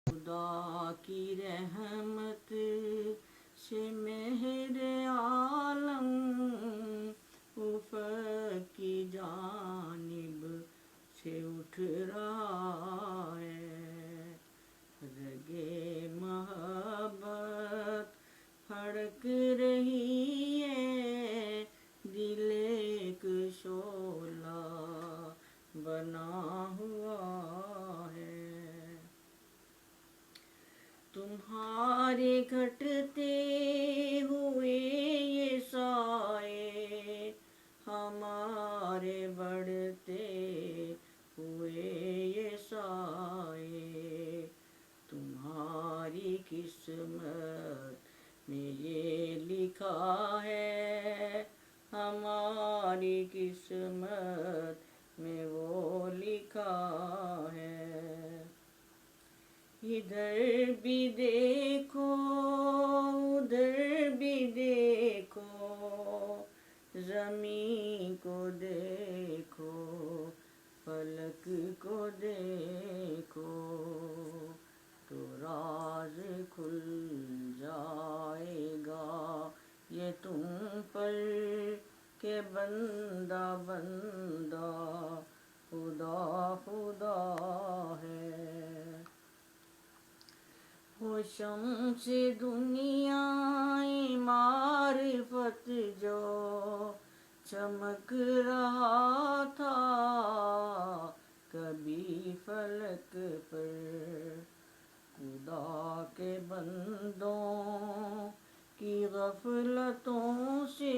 خدا کی رحمت سے مہر عالم افق کی جانب سے اٹھ رہا ہے، رگے محبت پھڑک رہی ہے، دل ایک شعلہ بنا ہوا ہے۔ تمہارے گھٹتے ہوئے یہ سائے ہمارے بڑھتے ہوئے یہ سائے، تمہاری قسمت میں یہ لکھا ہے، ہماری قسمت میں وہ لکھا ہے۔ ادھر بھی دیکھو ادھر بھی دیکھو، زمین کو دیکھو فلک کو دیکھو، تو راز کھل جائے گا یہ تم پر کہ بندہ بندہ خدا خدا ہے۔ وہ شمس دنیا معرفت جو چمک رہا تھا کبھی فلک پر، خدا کے بندوں کی غفلتوں سے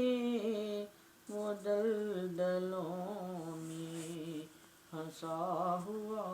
وہ دلدلوں میں پھنسا ہوا